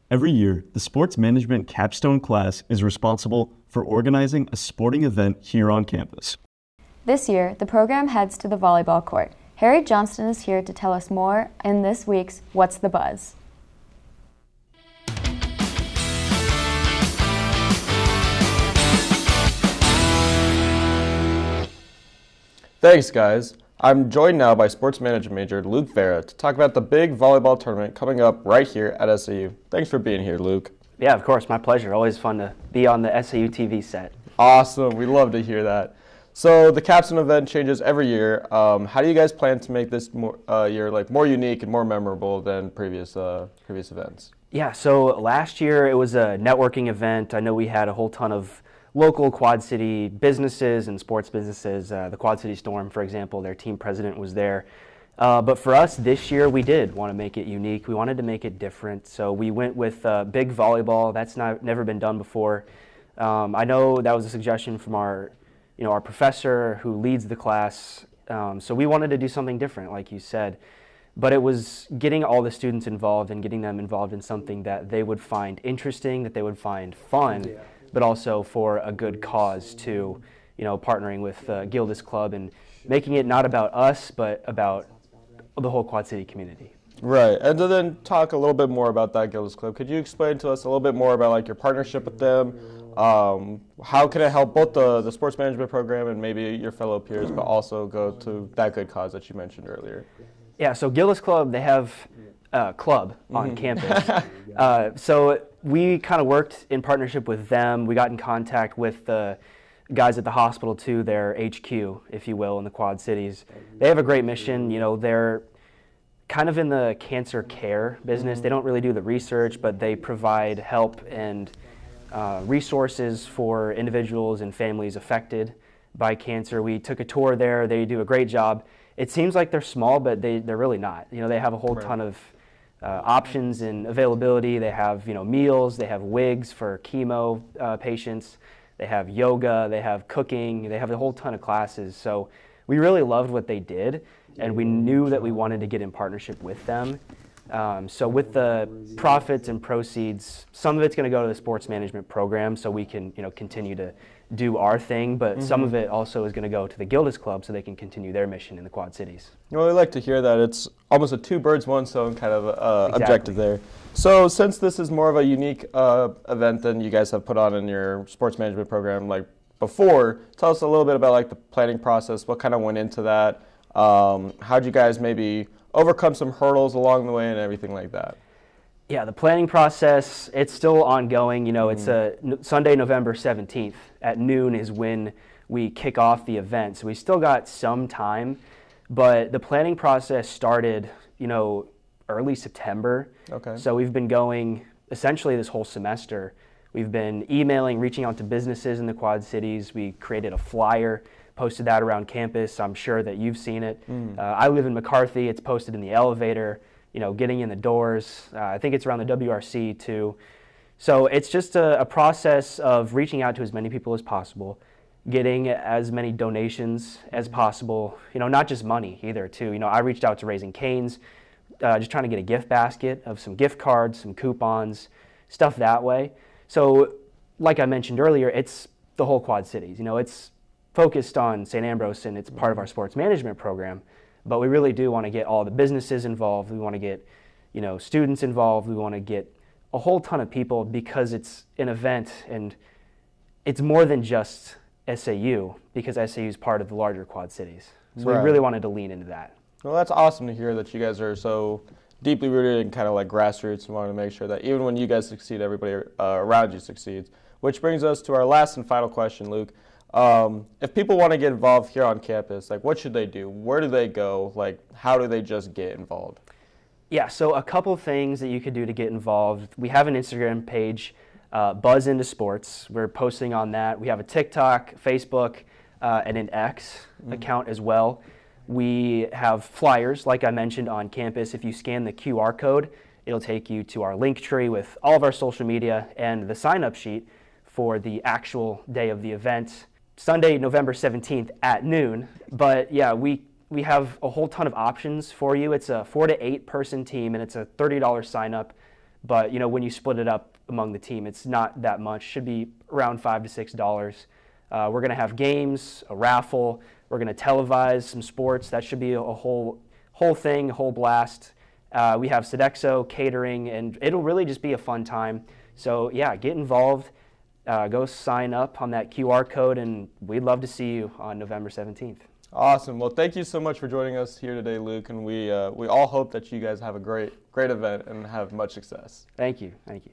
Every year, the sports management capstone class is responsible for organizing a sporting event here on campus. This year, the program heads to the volleyball court. Harry Johnston is here to tell us more in this week's What's the Buzz? Thanks, guys. I'm joined now by sports management major Luke Vera to talk about the Big Volleyball Tournament coming up right here at SAU. Thanks for being here, Luke. Yeah, of course. My pleasure. Always fun to be on the SAU TV set. Awesome. We love to hear that. So the capstone event changes every year. How do you guys plan to make this year more unique and more memorable than previous events? Yeah, so last year it was a networking event. I know we had a whole ton of local Quad City businesses and sports businesses. The Quad City Storm, for example, their team president was there. But for us this year, we did want to make it unique. We wanted to make it different. So we went with Big Volleyball. That's never been done before. I know that was a suggestion from our professor who leads the class. So we wanted to do something different, like you said. But it was getting all the students involved and getting them involved in something that they would find interesting, that they would find fun, but also for a good cause too. Partnering with Gildas Club and making it not about us, but about the whole Quad City community. Right, and to then talk a little bit more about that Gildas Club, could you explain to us a little bit more about your partnership with them? How can it help both the sports management program and maybe your fellow peers, but also go to that good cause that you mentioned earlier? Yeah, so Gildas Club, they have a club on campus. So we kind of worked in partnership with them. We got in contact with the guys at the hospital too, their HQ, if you will, in the Quad Cities. They have a great mission. They're kind of in the cancer care business. They don't really do the research, but they provide help and resources for individuals and families affected by cancer. We took a tour there. They do a great job. It seems like they're small, but they're really not. They have a whole ton of options and availability. They have meals. They have wigs for chemo patients. They have yoga. They have cooking. They have a whole ton of classes. So we really loved what they did, and we knew that we wanted to get in partnership with them. So with the profits and proceeds, some of it's going to go to the sports management program so we can continue to do our thing, but some of it also is going to go to the Gildas Club so they can continue their mission in the Quad Cities. Well, we like to hear that. It's almost a two birds, one stone kind of objective there. So since this is more of a unique event than you guys have put on in your sports management program before, tell us a little bit about the planning process, what kind of went into that, how'd you guys maybe overcome some hurdles along the way and everything like that? Yeah, the planning process, it's still ongoing. It's Sunday, November 17th at noon is when we kick off the event. So we still got some time, but the planning process started, early September. Okay. So we've been going essentially this whole semester. We've been emailing, reaching out to businesses in the Quad Cities. We created a flyer, posted that around campus. I'm sure that you've seen it. I live in McCarthy. It's posted in the elevator. Getting in the doors. I think it's around the WRC too. So it's just a process of reaching out to as many people as possible, getting as many donations as possible, not just money either too. I reached out to Raising Cane's, just trying to get a gift basket of some gift cards, some coupons, stuff that way. So like I mentioned earlier, it's the whole Quad Cities. It's focused on St. Ambrose and it's part of our sports management program. But we really do want to get all the businesses involved. We want to get, students involved. We want to get a whole ton of people because it's an event and it's more than just SAU because SAU is part of the larger Quad Cities. So we really wanted to lean into that. Well, that's awesome to hear that you guys are so deeply rooted and kind of grassroots and want to make sure that even when you guys succeed, everybody around you succeeds. Which brings us to our last and final question, Luke. If people want to get involved here on campus, what should they do? Where do they go? How do they just get involved? Yeah, so a couple things that you could do to get involved. We have an Instagram page, Buzz Into Sports. We're posting on that. We have a TikTok, Facebook, and an X account as well. We have flyers, like I mentioned, on campus. If you scan the QR code, it'll take you to our link tree with all of our social media and the sign-up sheet for the actual day of the event. Sunday, November 17th at noon. But yeah, we have a whole ton of options for you. It's a 4 to 8 person team and it's a $30 sign up. But when you split it up among the team, it's not that much. Should be around $5 to $6. We're going to have games, a raffle. We're going to televise some sports. That should be a whole thing, a whole blast. We have Sodexo, catering, and it'll really just be a fun time. So yeah, get involved. Go sign up on that QR code, and we'd love to see you on November 17th. Awesome. Well, thank you so much for joining us here today, Luke, and we all hope that you guys have a great event and have much success. Thank you. Thank you.